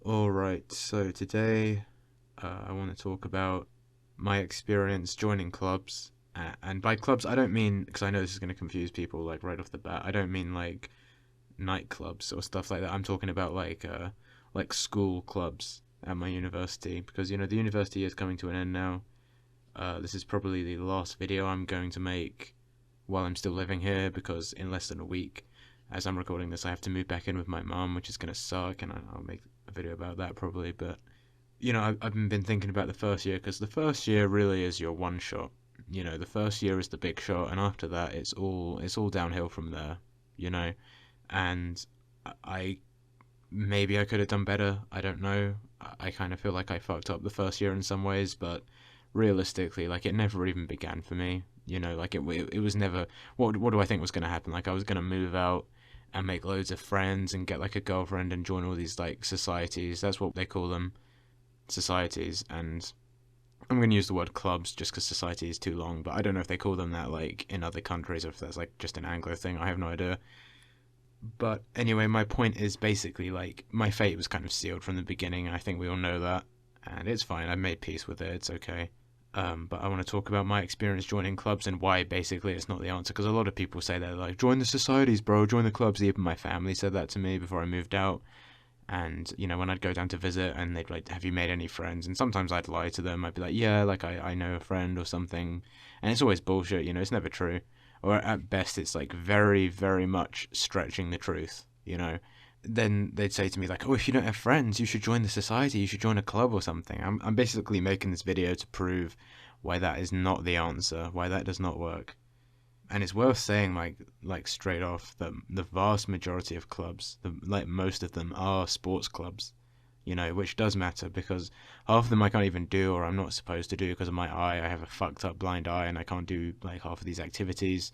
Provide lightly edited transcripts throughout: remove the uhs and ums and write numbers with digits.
Alright, so today I want to talk about my experience joining clubs. And by clubs, I don't mean, because I know this is going to confuse people like right off the bat, I don't mean like nightclubs or stuff like that. I'm talking about like school clubs at my university, because the university is coming to an end now. This is probably the last video I'm going to make while I'm still living here, because in less than a week, as I'm recording this, I have to move back in with my mum, which is going to suck, and I'll make a video about that probably. But I've been thinking about the first year, because the first year really is your one shot. The first year is the big shot, and after that, it's all downhill from there. You know, and I maybe I could have done better. I don't know. I kind of feel like I fucked up the first year in some ways, but realistically, like, it never even began for me. Like, it was never. What do I think was going to happen? Like, I was going to move out and make loads of friends and get like a girlfriend and join all these like societies. That's what they call them, societies. And I'm going to use the word clubs just because society is too long, but I don't know if they call them that like in other countries, or if that's like just an Anglo thing. I have no idea. But anyway, my point is basically like my fate was kind of sealed from the beginning, and I think we all know that. And it's fine. I've made peace with it. It's okay. But I want to talk about my experience joining clubs and why basically it's not the answer. Because a lot of people say they're like, join the societies, bro, join the clubs. Even my family said that to me before I moved out. And, when I'd go down to visit and they'd like, have you made any friends? And sometimes I'd lie to them. I'd be like, yeah, like I know a friend or something. And it's always bullshit, it's never true. Or at best, it's like very, very much stretching the truth. Then they'd say to me like, oh, if you don't have friends, you should join the society, you should join a club or something. I'm basically making this video to prove why that is not the answer, why that does not work. And it's worth saying, like straight off, that the vast majority of clubs, like most of them, are sports clubs. Which does matter, because half of them I can't even do, or I'm not supposed to do because of my eye. I have a fucked up blind eye, and I can't do like half of these activities.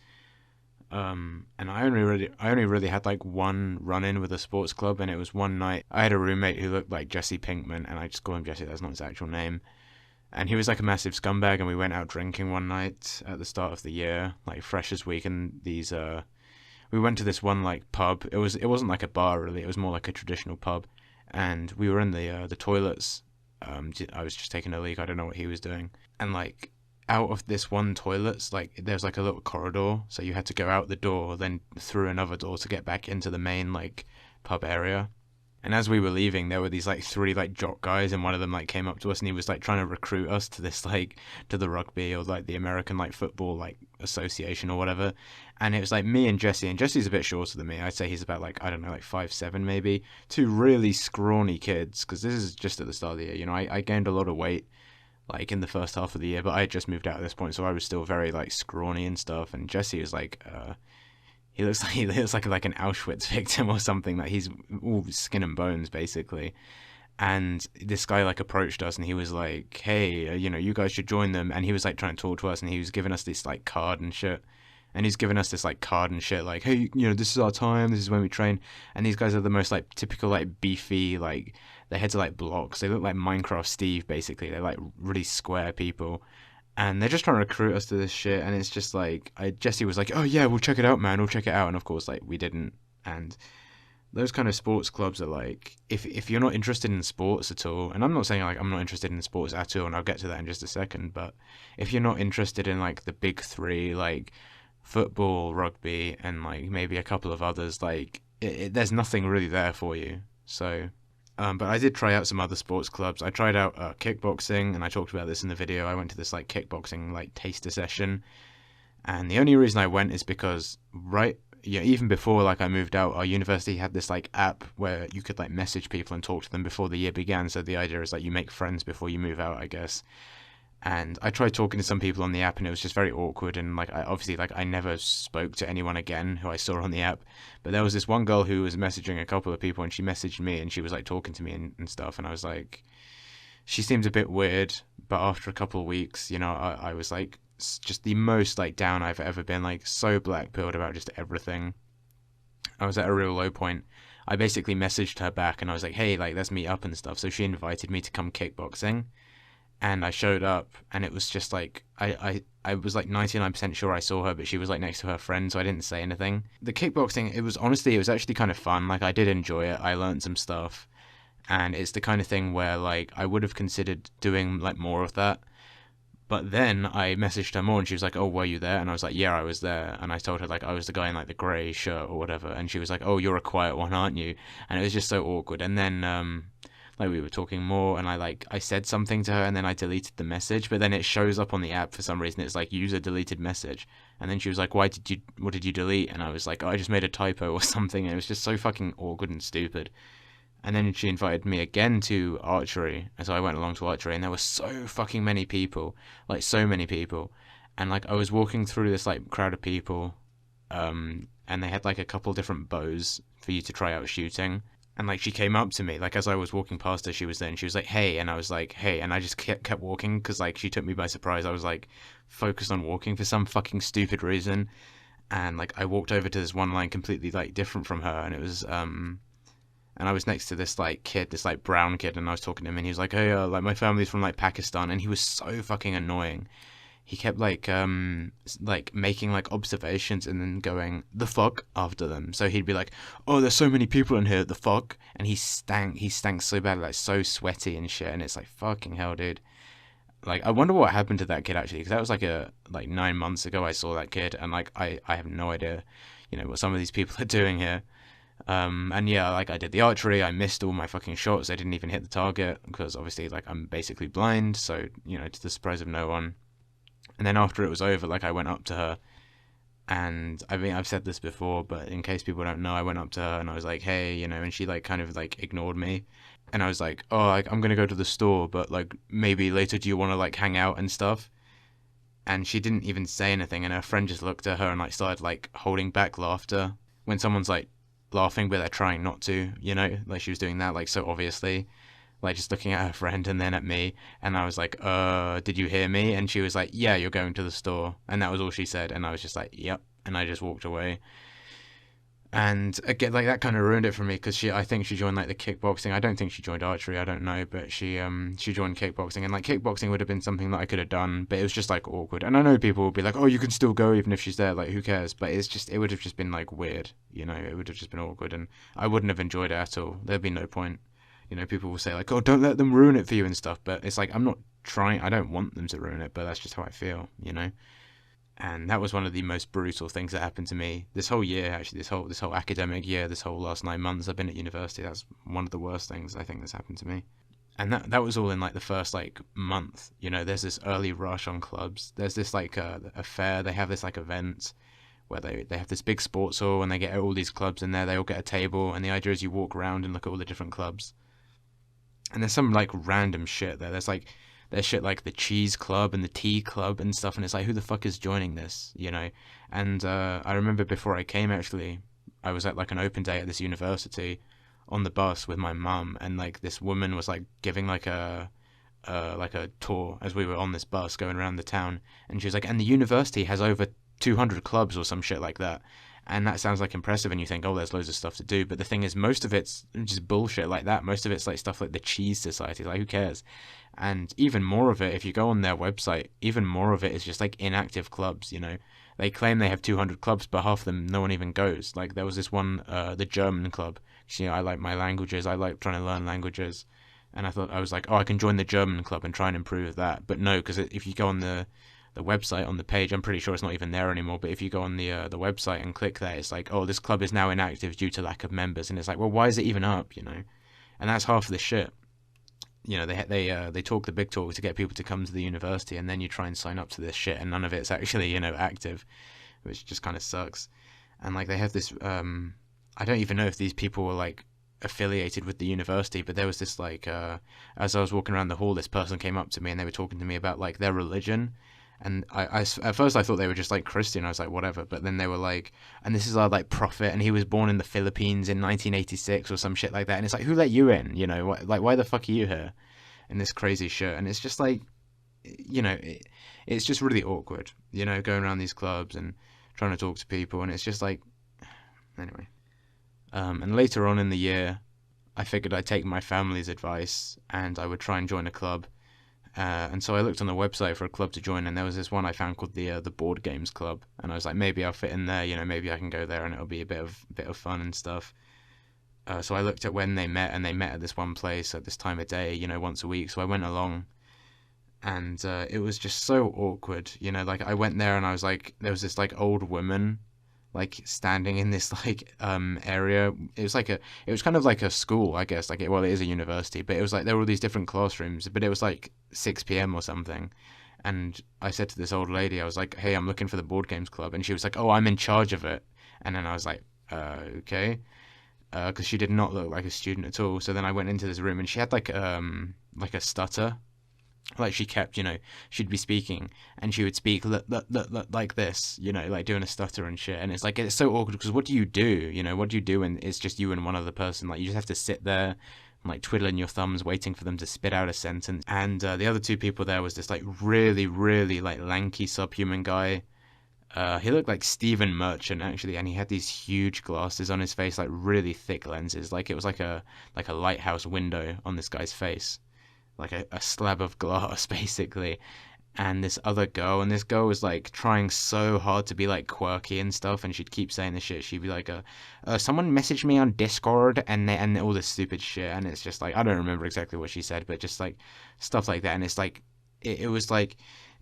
And I only really had like one run in with a sports club, and it was one night. I had a roommate who looked like Jesse Pinkman, and I just call him Jesse. That's not his actual name. And he was like a massive scumbag, and we went out drinking one night at the start of the year, like Freshers Week, and we went to this one like pub. It wasn't like a bar really. It was more like a traditional pub, and we were in the toilets. I was just taking a leak. I don't know what he was doing, and like out of this one toilet, like there's like a little corridor, so you had to go out the door, then through another door to get back into the main like pub area. And as we were leaving, there were these like three like jock guys, and one of them like came up to us, and he was like trying to recruit us to this like to the rugby, or like the American like football like association or whatever. And it was like me and Jesse, and Jesse's a bit shorter than me. I'd say he's about like, I don't know, like 5'7" maybe. Two really scrawny kids, because this is just at the start of the year. I gained a lot of weight like in the first half of the year, but I had just moved out at this point, so I was still very like scrawny and stuff. And Jesse was like, he looks like an Auschwitz victim or something. Like, he's all skin and bones basically. And this guy like approached us, and he was like, "Hey, you guys should join them." And he was like trying to talk to us, and he was giving us this like card and shit. And he's giving us this like card and shit, like, "Hey, this is our time. This is when we train." And these guys are the most like typical like beefy, like their heads are like blocks. They look like Minecraft Steve basically. They're like really square people, and they're just trying to recruit us to this shit. And it's just like, Jesse was like, "Oh yeah, we'll check it out, man. We'll check it out." And of course, like, we didn't. And those kind of sports clubs are like, if you're not interested in sports at all, and I'm not saying like I'm not interested in sports at all, and I'll get to that in just a second, but if you're not interested in like the big three, like football, rugby, and like maybe a couple of others, like there's nothing really there for you. So but I did try out some other sports clubs. I tried out kickboxing, and I talked about this in the video. I went to this like kickboxing like taster session, and the only reason I went is because even before like I moved out, our university had this like app where you could like message people and talk to them before the year began. So the idea is like you make friends before you move out, I guess. And I tried talking to some people on the app, and it was just very awkward. And like, I never spoke to anyone again who I saw on the app. But there was this one girl who was messaging a couple of people, and she messaged me, and she was like talking to me and stuff. And I was like, she seems a bit weird. But after a couple of weeks, I was like just the most like down I've ever been, like so black pilled about just everything. I was at a real low point. I basically messaged her back, and I was like, hey, like, let's meet up and stuff. So she invited me to come kickboxing. And I showed up, and it was just like, I was like 99% sure I saw her, but she was like next to her friend, so I didn't say anything. The kickboxing, it was actually kind of fun. Like, I did enjoy it. I learned some stuff, And it's the kind of thing where like I would have considered doing like more of that. But then I messaged her more, and she was like, "Oh, were you there?" And I was like, "Yeah, I was there." And I told her like I was the guy in like the grey shirt or whatever, and she was like, "Oh, you're a quiet one, aren't you?" And it was just so awkward. And then like we were talking more, and I said something to her, and then I deleted the message. But then it shows up on the app for some reason. It's like user deleted message, and then she was like, What did you delete?" And I was like, "Oh, I just made a typo or something." And it was just so fucking awkward and stupid. And then she invited me again to archery, and so I went along to archery, and there were so fucking many people, like so many people, and like I was walking through this like crowd of people, and they had like a couple different bows for you to try out shooting, and like she came up to me, like as I was walking past her, she was there, and she was like, "Hey," and I was like, "Hey," and I just kept walking because like she took me by surprise. I was like focused on walking for some fucking stupid reason, and like I walked over to this one line completely like different from her, and it was and I was next to this like kid, this like brown kid, and I was talking to him, and he was like, "Hey, like my family's from like Pakistan," and he was so fucking annoying. He kept like making like observations and then going the fuck after them. So he'd be like, "Oh, there's so many people in here, the fuck," and he stank so bad, like so sweaty and shit, and it's like fucking hell, dude. Like I wonder what happened to that kid actually, because that was like 9 months ago I saw that kid, and like I have no idea, what some of these people are doing here. And yeah, like I did the archery, I missed all my fucking shots, I didn't even hit the target because obviously like I'm basically blind, so to the surprise of no one. And then after it was over, like I went up to her, and I mean I've said this before, but in case people don't know, I went up to her and I was like, "Hey," and she like kind of like ignored me, and I was like, "Oh, like, I'm gonna go to the store, but like maybe later, do you want to like hang out and stuff?" And she didn't even say anything, and her friend just looked at her and like started like holding back laughter when someone's like laughing but they're trying not to, like she was doing that like so obviously, like just looking at her friend and then at me, and I was like, did you hear me?" And she was like, "Yeah, you're going to the store," and that was all she said, and I was just like, "Yep," and I just walked away. And again, like that kind of ruined it for me because I think she joined like the kickboxing. I don't think she joined archery. I don't know, but she joined kickboxing, and like kickboxing would have been something that I could have done, but it was just like awkward. And I know people will be like, "Oh, you can still go even if she's there. Like, who cares?" But it would have just been like weird, It would have just been awkward, and I wouldn't have enjoyed it at all. There'd be no point. People will say like, "Oh, don't let them ruin it for you" and stuff, but it's like I'm not trying. I don't want them to ruin it, but that's just how I feel. And that was one of the most brutal things that happened to me this whole year. Actually, this whole academic year, this whole last 9 months I've been at university, that's one of the worst things I think that's happened to me. And that was all in like the first like month. There's this early rush on clubs. There's this like a fair. They have this like event where they have this big sports hall, and they get all these clubs in there. They all get a table, and the idea is you walk around and look at all the different clubs. And there's some like random shit there. There's shit like the cheese club and the tea club and stuff, and it's like, who the fuck is joining this? And I remember before I came, actually, I was at like an open day at this university on the bus with my mum, and like this woman was like giving like a tour as we were on this bus going around the town, and she was like, "And the university has over 200 clubs or some shit like that." And that sounds like impressive, and you think, "Oh, there's loads of stuff to do," but the thing is, most of it's just bullshit like that. Most of it's like stuff like the Cheese Society, like who cares? And even more of it, if you go on their website, even more of it is just like inactive clubs. They claim they have 200 clubs, but half of them no one even goes. Like there was this one, the German club. I like my languages, I like trying to learn languages, and I was like, "Oh, I can join the German club and try and improve that." But no, because if you go on the website, on the page, I'm pretty sure it's not even there anymore, but if you go on the website and click that, it's like, "Oh, this club is now inactive due to lack of members," and it's like, well, why is it even up? And that's half of the shit. They talk the big talk to get people to come to the university, and then you try and sign up to this shit, and none of it's actually active, which just kind of sucks. And like they have this, I don't even know if these people were like affiliated with the university, but there was this like, as I was walking around the hall, this person came up to me and they were talking to me about like their religion. And at first I thought they were just like Christian. I was like, whatever. But then they were like, "And this is our like prophet, and he was born in the Philippines in 1986 or some shit like that." And it's like, who let you in? Like why the fuck are you here in this crazy shit? And it's just like, it's just really awkward, going around these clubs and trying to talk to people, and it's just like, anyway. And later on in the year, I figured I'd take my family's advice and I would try and join a club. And so I looked on the website for a club to join, and there was this one I found called the Board Games Club, and I was like, maybe I'll fit in there, maybe I can go there and it'll be a bit of fun and stuff. So I looked at when they met, and they met at this one place at this time of day, once a week. So I went along, and it was just so awkward, like I went there and I was like, there was this like old woman like standing in this like area. It was kind of like a school, I guess, well, it is a university, but it was like there were all these different classrooms, but it was like 6 p.m. or something. And I said to this old lady, I was like, hey, I'm looking for the board games club. And she was like, oh, I'm in charge of it. And then I was like, okay, because she did not look like a student at all. So then I went into this room, and she had like a stutter. Like she kept, she'd be speaking, and she would speak like this, like doing a stutter and shit. And it's like, it's so awkward, because what do you do? What do you do when it's just you and one other person? Like, you just have to sit there and like twiddling your thumbs, waiting for them to spit out a sentence. And the other two people there was this like really, really like lanky subhuman guy. He looked like Stephen Merchant, actually, and he had these huge glasses on his face, like really thick lenses. Like it was like a lighthouse window on this guy's face, like a slab of glass, basically. And this other girl, and this girl was like trying so hard to be like quirky and stuff, and she'd keep saying this shit. She'd be like, someone messaged me on Discord, and all this stupid shit. And it's just like, I don't remember exactly what she said, but just like stuff like that. And it's like, it was like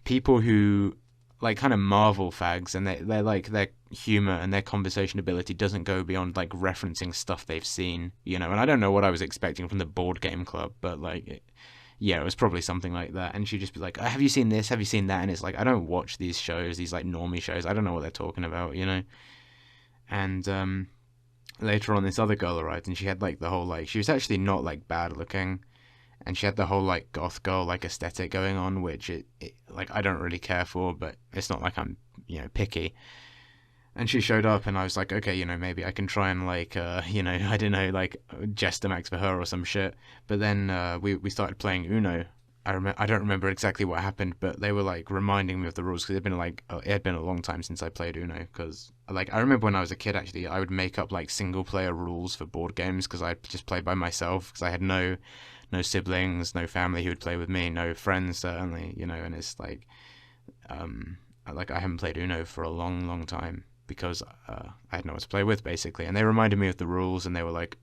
people who like kind of Marvel fags, and they're like, their humor and their conversation ability doesn't go beyond like referencing stuff they've seen, And I don't know what I was expecting from the board game club, but like, yeah, it was probably something like that. And she'd just be like, have you seen this? Have you seen that? And it's like, I don't watch these shows, these like normie shows. I don't know what they're talking about, And later on, this other girl arrived, and she had like the whole like, she was actually not like bad looking, and she had the whole like goth girl like aesthetic going on, which it like I don't really care for, but it's not like I'm picky. And she showed up, and I was like, okay, maybe I can try and like, I don't know, like Jester Max for her or some shit. But then we started playing Uno. I don't remember exactly what happened, but they were like reminding me of the rules, because it had been a long time since I played Uno. Because like I remember when I was a kid, actually, I would make up like single player rules for board games, because I just played by myself, because I had no siblings, no family who would play with me, no friends certainly, And it's like I haven't played Uno for a long, long time, because I had no one to play with, basically. And they reminded me of the rules, and they were like,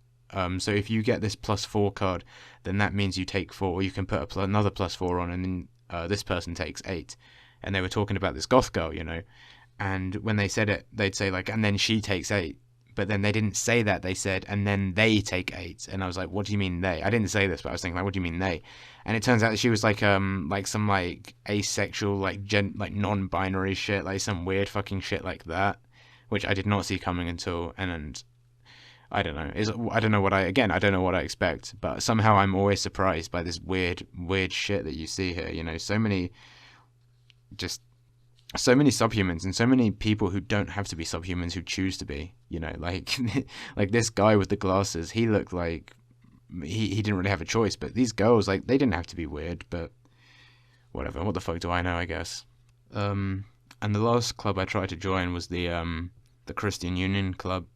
so if you get this +4 card, then that means you take 4, or you can put another +4 on, and then this person takes 8. And they were talking about this goth girl, and when they said it, they'd say like, and then she takes 8. But then they didn't say that. They said, and then they take 8. And I was like, what do you mean they? I didn't say this, but I was thinking, like, what do you mean they? And it turns out that she was like some like asexual, like like non-binary shit, like some weird fucking shit like that, which I did not see coming until, and I don't know. I don't know what I expect, but somehow I'm always surprised by this weird shit that you see here. So many subhumans, and so many people who don't have to be subhumans who choose to be, like like this guy with the glasses. He looked like he didn't really have a choice, but these girls, like, they didn't have to be weird, but whatever. What the fuck do I know, I guess. And the last club I tried to join was the Christian Union Club,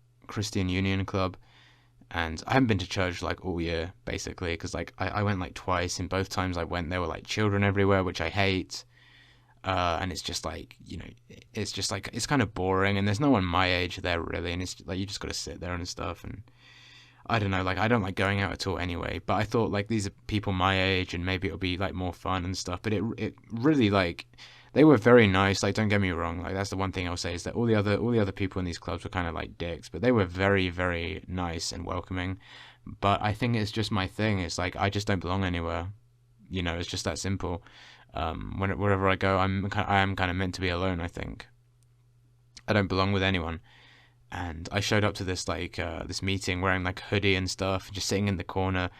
and I haven't been to church like all year, basically, because like I went like twice, and both times I went there were like children everywhere, which I hate. And it's just like, it's just like, it's kind of boring, and there's no one my age there really, and it's like, you just got to sit there and stuff, and I don't know, like, I don't like going out at all anyway, but I thought like, these are people my age, and maybe it'll be like more fun and stuff, but it really, like, they were very nice, like, don't get me wrong, like, that's the one thing I'll say, is that all the other people in these clubs were kind of like dicks, but they were very, very nice and welcoming. But I think it's just my thing, it's like, I just don't belong anywhere, it's just that simple. Wherever I go, I am kind of meant to be alone, I think. I don't belong with anyone. And I showed up to this like this meeting wearing like a hoodie and stuff, just sitting in the corner,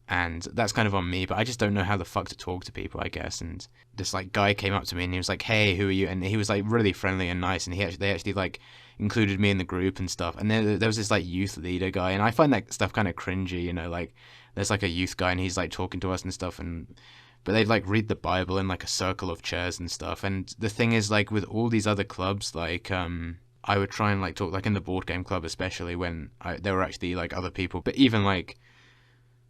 and that's kind of on me, but I just don't know how the fuck to talk to people, I guess. And this like guy came up to me, and he was like, "Hey, who are you?" And he was like really friendly and nice, and they actually like included me in the group and stuff. And there was this like youth leader guy, and I find that stuff kind of cringy, like there's like a youth guy, and he's like talking to us and stuff, but they'd like read the Bible in like a circle of chairs and stuff. And the thing is, like, with all these other clubs, like I would try and like talk, like in the board game club especially, when there were actually like other people, but even like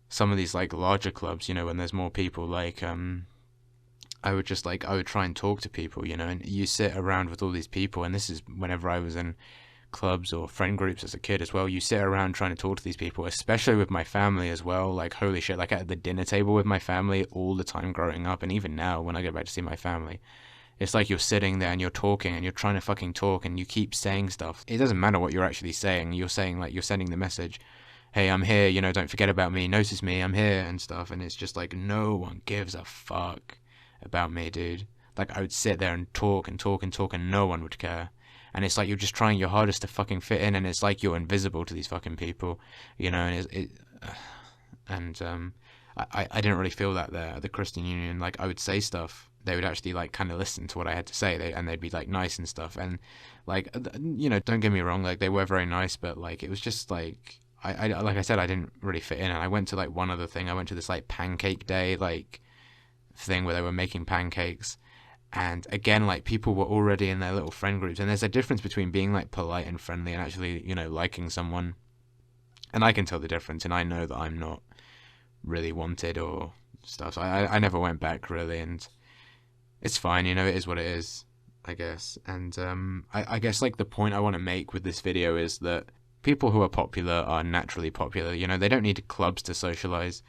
some of these like larger clubs, when there's more people, like I would try and talk to people, and you sit around with all these people, and this is whenever I was in clubs or friend groups as a kid as well, you sit around trying to talk to these people, especially with my family as well. Like, holy shit, like at the dinner table with my family all the time growing up, and even now when I go back to see my family, it's like you're sitting there and you're talking and you're trying to fucking talk and you keep saying stuff. It doesn't matter what you're actually saying. You're saying, like, you're sending the message, hey, I'm here, you know, don't forget about me, notice me, I'm here and stuff. And it's just like, no one gives a fuck about me, dude. Like, I would sit there and talk and talk and talk and no one would care. And it's like you're just trying your hardest to fucking fit in, and it's like you're invisible to these fucking people, you know. I didn't really feel that there at the Christian Union. Like, I would say stuff, they would actually like kind of listen to what I had to say, and they'd be like nice and stuff. And like, you know, don't get me wrong, like they were very nice, but like it was just like like I said, I didn't really fit in. And I went to like one other thing. I went to this like pancake day like thing where they were making pancakes. And again, like, people were already in their little friend groups, and there's a difference between being like polite and friendly and actually, you know, liking someone. And I can tell the difference, and I know that I'm not really wanted or stuff. So I never went back really, and it's fine, you know, it is what it is, I guess. And I guess like the point I want to make with this video is that people who are popular are naturally popular. You know, they don't need clubs to socialize.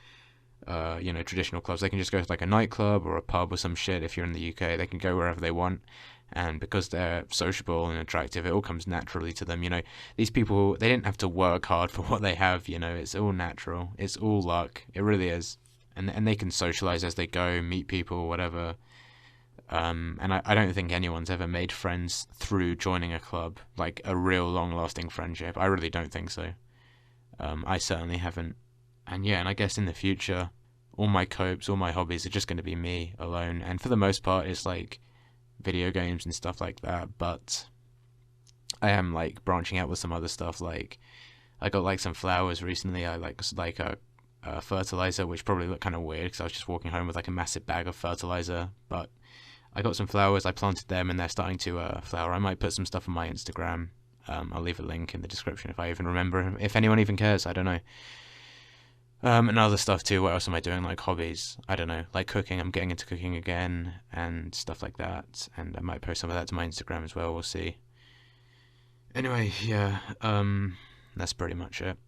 You know, traditional clubs. They can just go to like a nightclub or a pub or some shit. If you're in the UK, they can go wherever they want, and because they're sociable and attractive, it all comes naturally to them. You know, these people, they didn't have to work hard for what they have. You know, it's all natural. It's all luck. It really is. And they can socialize as they go, meet people, whatever. And I don't think anyone's ever made friends through joining a club, like a real long-lasting friendship. I really don't think so. I certainly haven't. And yeah, and I guess in the future, all my copes, all my hobbies are just going to be me alone. And for the most part, it's like video games and stuff like that. But I am like branching out with some other stuff. Like I got like some flowers recently. I like a fertilizer, which probably looked kind of weird because I was just walking home with like a massive bag of fertilizer. But I got some flowers. I planted them, and they're starting to flower. I might put some stuff on my Instagram. I'll leave a link in the description if I even remember. If anyone even cares, I don't know. And other stuff too. What else am I doing? Like hobbies, I don't know, like cooking. I'm getting into cooking again and stuff like that, and I might post some of that to my Instagram as well. We'll see. Anyway, yeah, that's pretty much it.